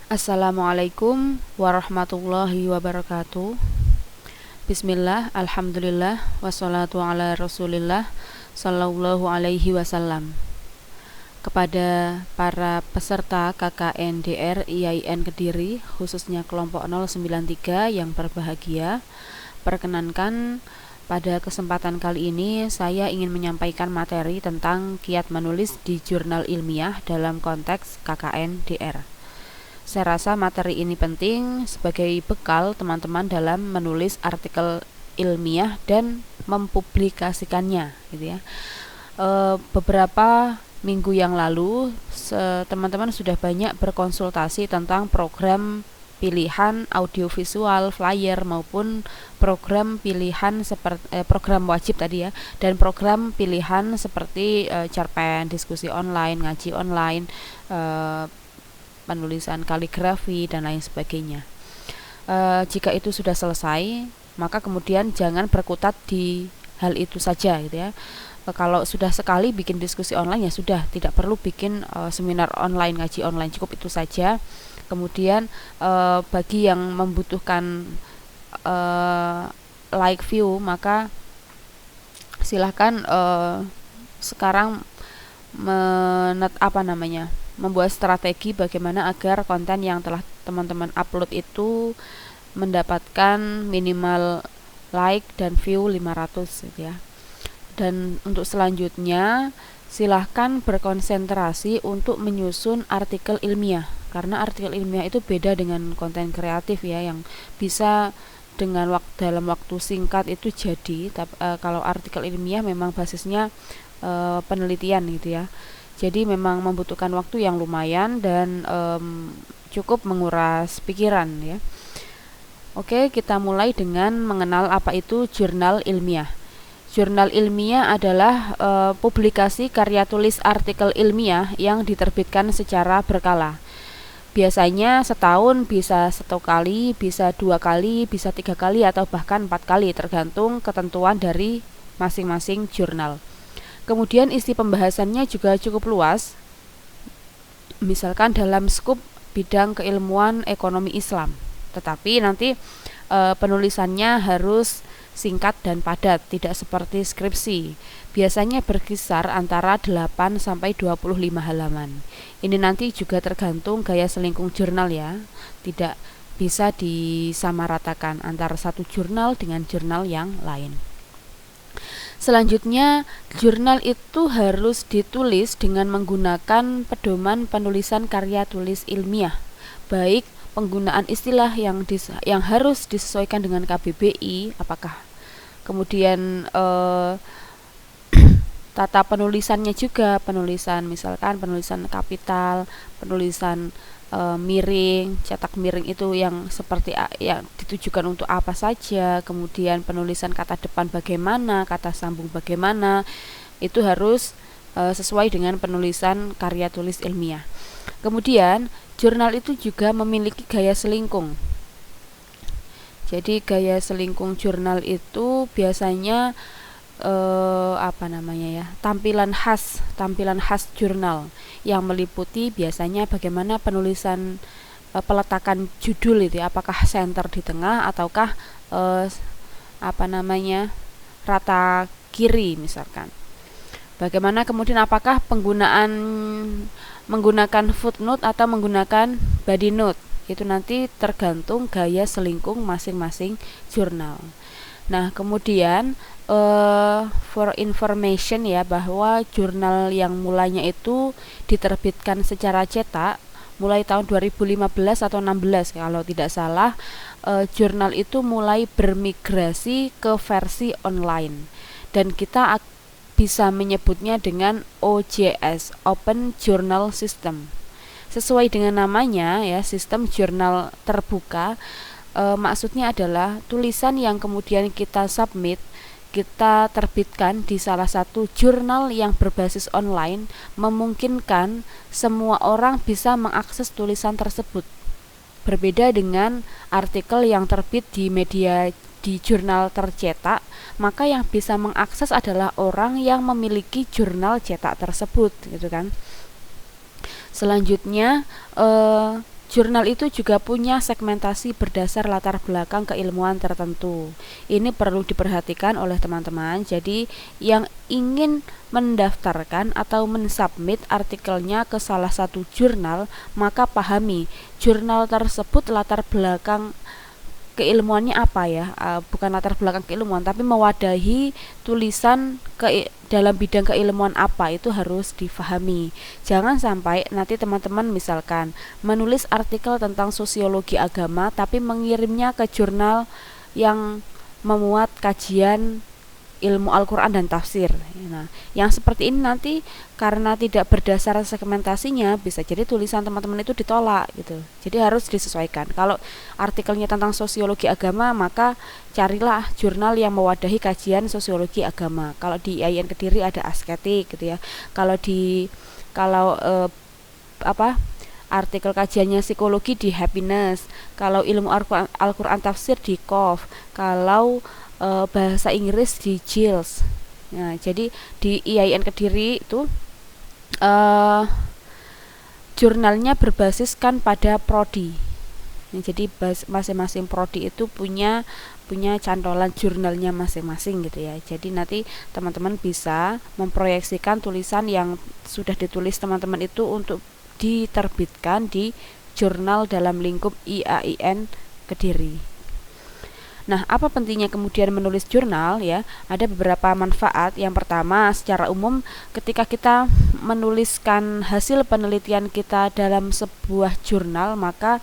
Assalamualaikum warahmatullahi wabarakatuh. Bismillah, alhamdulillah, wassalatu ala rasulillah, sallallahu alaihi wasallam. Kepada para peserta KKN-DR IAIN Kediri, khususnya kelompok 093 yang berbahagia, perkenankan pada kesempatan kali ini saya ingin menyampaikan materi tentang kiat menulis di jurnal ilmiah dalam konteks KKN-DR. Saya rasa materi ini penting sebagai bekal teman-teman dalam menulis artikel ilmiah dan mempublikasikannya, gitu ya. Beberapa minggu yang lalu, teman-teman sudah banyak berkonsultasi tentang program pilihan audiovisual, flyer maupun program pilihan seperti program wajib tadi ya, dan program pilihan seperti cerpen, diskusi online, ngaji online, penulisan kaligrafi dan lain sebagainya. Jika itu sudah selesai, maka kemudian jangan berkutat di hal itu saja, gitu ya. Kalau sudah sekali bikin diskusi online ya sudah, tidak perlu bikin seminar online, ngaji online, cukup itu saja. Kemudian bagi yang membutuhkan like view, maka silahkan sekarang membuat strategi bagaimana agar konten yang telah teman-teman upload itu mendapatkan minimal like dan view 500, gitu ya. Dan untuk selanjutnya silahkan berkonsentrasi untuk menyusun artikel ilmiah, karena artikel ilmiah itu beda dengan konten kreatif ya, yang bisa dalam waktu singkat itu jadi. Kalau artikel ilmiah memang basisnya penelitian, gitu ya. Jadi memang membutuhkan waktu yang lumayan dan cukup menguras pikiran ya. Oke, kita mulai dengan mengenal apa itu jurnal ilmiah. Jurnal ilmiah adalah publikasi karya tulis artikel ilmiah yang diterbitkan secara berkala. Biasanya setahun, bisa 1 kali, bisa 2 kali, bisa 3 kali, atau bahkan 4 kali, tergantung ketentuan dari masing-masing jurnal. Kemudian isi pembahasannya juga cukup luas, misalkan dalam skup bidang keilmuan ekonomi Islam. Tetapi nanti penulisannya harus singkat dan padat, tidak seperti skripsi. Biasanya berkisar antara 8 sampai 25 halaman. Ini nanti juga tergantung gaya selingkung jurnal ya. Tidak bisa disamaratakan antara satu jurnal dengan jurnal yang lain. Selanjutnya, jurnal itu harus ditulis dengan menggunakan pedoman penulisan karya tulis ilmiah, baik penggunaan istilah yang harus disesuaikan dengan KBBI, apakah kemudian tata penulisannya juga, misalkan penulisan kapital, penulisan miring, cetak miring itu yang seperti yang ditujukan untuk apa saja, kemudian penulisan kata depan bagaimana, kata sambung bagaimana, itu harus sesuai dengan penulisan karya tulis ilmiah. Kemudian jurnal itu juga memiliki gaya selingkung. Jadi gaya selingkung jurnal itu biasanya tampilan khas jurnal yang meliputi biasanya bagaimana penulisan peletakan judul itu ya, apakah center di tengah ataukah rata kiri misalkan. Bagaimana kemudian apakah menggunakan footnote atau menggunakan body note, itu nanti tergantung gaya selingkung masing-masing jurnal. Nah, kemudian for information ya, bahwa jurnal yang mulanya itu diterbitkan secara cetak mulai tahun 2015 atau 16 kalau tidak salah. Jurnal itu mulai bermigrasi ke versi online dan kita bisa menyebutnya dengan OJS, Open Journal System. Sesuai dengan namanya ya, sistem jurnal terbuka. Maksudnya adalah tulisan yang kemudian kita submit, kita terbitkan di salah satu jurnal yang berbasis online, memungkinkan semua orang bisa mengakses tulisan tersebut. Berbeda dengan artikel yang terbit di media di jurnal tercetak, maka yang bisa mengakses adalah orang yang memiliki jurnal cetak tersebut, gitu kan. Selanjutnya Jurnal itu juga punya segmentasi berdasar latar belakang keilmuan tertentu. Ini perlu diperhatikan oleh teman-teman. Jadi yang ingin mendaftarkan atau mensubmit artikelnya ke salah satu jurnal, maka pahami jurnal tersebut latar belakang keilmuannya apa ya, bukan latar belakang keilmuan tapi mewadahi tulisan dalam bidang keilmuan apa, itu harus difahami. Jangan sampai nanti teman-teman misalkan menulis artikel tentang sosiologi agama tapi mengirimnya ke jurnal yang memuat kajian ilmu Al-Quran dan tafsir. Nah, yang seperti ini nanti karena tidak berdasar segmentasinya, bisa jadi tulisan teman-teman itu ditolak gitu. Jadi harus disesuaikan. Kalau artikelnya tentang sosiologi agama, maka carilah jurnal yang mewadahi kajian sosiologi agama. Kalau di IAIN Kediri ada Asketik gitu ya. Kalau artikel kajiannya psikologi di Happiness, kalau ilmu Al-Quran tafsir di KOF, kalau bahasa Inggris di JILS. Nah, jadi di IAIN Kediri itu jurnalnya berbasiskan pada prodi. Nah, jadi masing-masing prodi itu punya cantolan jurnalnya masing-masing gitu ya. Jadi nanti teman-teman bisa memproyeksikan tulisan yang sudah ditulis teman-teman itu untuk diterbitkan di jurnal dalam lingkup IAIN Kediri. Nah, apa pentingnya kemudian menulis jurnal ya? Ada beberapa manfaat. Yang pertama, secara umum ketika kita menuliskan hasil penelitian kita dalam sebuah jurnal, maka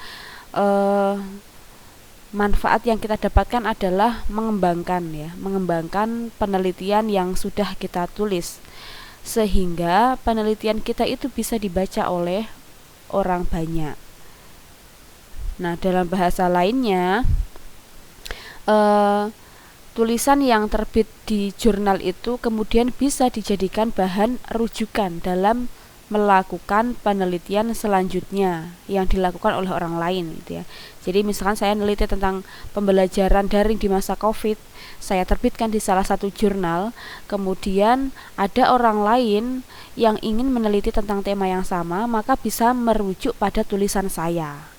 manfaat yang kita dapatkan adalah mengembangkan penelitian yang sudah kita tulis, sehingga penelitian kita itu bisa dibaca oleh orang banyak. Nah, dalam bahasa lainnya, tulisan yang terbit di jurnal itu kemudian bisa dijadikan bahan rujukan dalam melakukan penelitian selanjutnya yang dilakukan oleh orang lain gitu ya. Jadi misalkan saya meneliti tentang pembelajaran daring di masa Covid, saya terbitkan di salah satu jurnal, kemudian ada orang lain yang ingin meneliti tentang tema yang sama, maka bisa merujuk pada tulisan saya.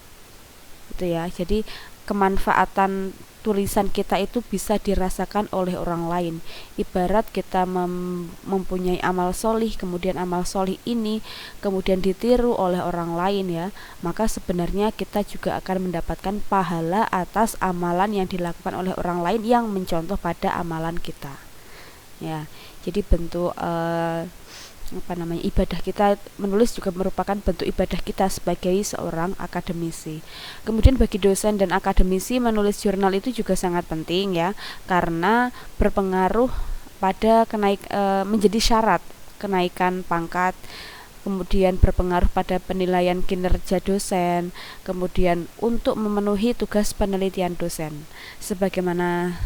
Gitu ya. Jadi kemanfaatan tulisan kita itu bisa dirasakan oleh orang lain. Ibarat kita mempunyai amal solih, kemudian amal solih ini kemudian ditiru oleh orang lain ya, maka sebenarnya kita juga akan mendapatkan pahala atas amalan yang dilakukan oleh orang lain yang mencontoh pada amalan kita ya. Jadi bentuk ibadah kita, menulis juga merupakan bentuk ibadah kita sebagai seorang akademisi. Kemudian bagi dosen dan akademisi, menulis jurnal itu juga sangat penting ya, karena berpengaruh pada menjadi syarat kenaikan pangkat, kemudian berpengaruh pada penilaian kinerja dosen, kemudian untuk memenuhi tugas penelitian dosen. Sebagaimana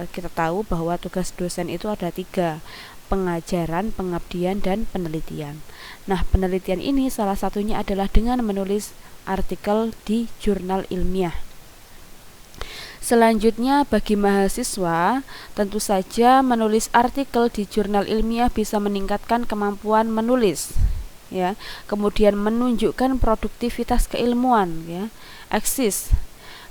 kita tahu bahwa tugas dosen itu ada 3, pengajaran, pengabdian, dan penelitian. Nah, penelitian ini salah satunya adalah dengan menulis artikel di jurnal ilmiah. Selanjutnya, bagi mahasiswa, tentu saja menulis artikel di jurnal ilmiah bisa meningkatkan kemampuan menulis ya, kemudian menunjukkan produktivitas keilmuan ya, eksis.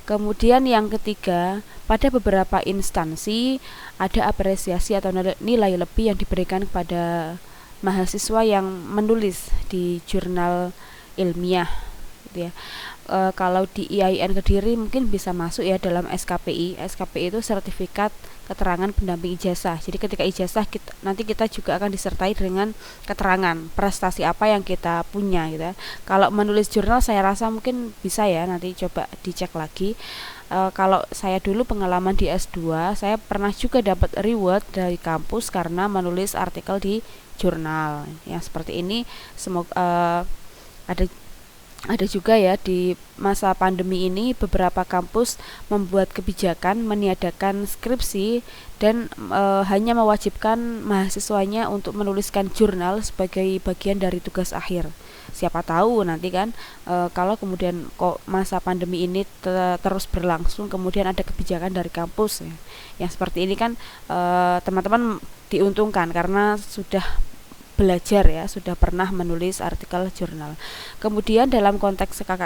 Kemudian yang ketiga, pada beberapa instansi ada apresiasi atau nilai lebih yang diberikan kepada mahasiswa yang menulis di jurnal ilmiah gitu ya. Kalau di IAIN Kediri mungkin bisa masuk ya dalam SKPI. SKPI itu sertifikat keterangan pendamping ijazah. Jadi ketika ijazah nanti kita juga akan disertai dengan keterangan prestasi apa yang kita punya gitu ya. Kalau menulis jurnal saya rasa mungkin bisa ya, nanti coba dicek lagi. Kalau saya dulu pengalaman di S2, saya pernah juga dapat reward dari kampus karena menulis artikel di jurnal. Yang seperti ini semoga ada juga ya di masa pandemi ini beberapa kampus membuat kebijakan meniadakan skripsi dan hanya mewajibkan mahasiswanya untuk menuliskan jurnal sebagai bagian dari tugas akhir. Siapa tahu nanti kan kalau kemudian kok masa pandemi ini terus berlangsung, kemudian ada kebijakan dari kampus ya, yang seperti ini kan teman-teman diuntungkan karena sudah belajar ya, sudah pernah menulis artikel jurnal. Kemudian dalam konteks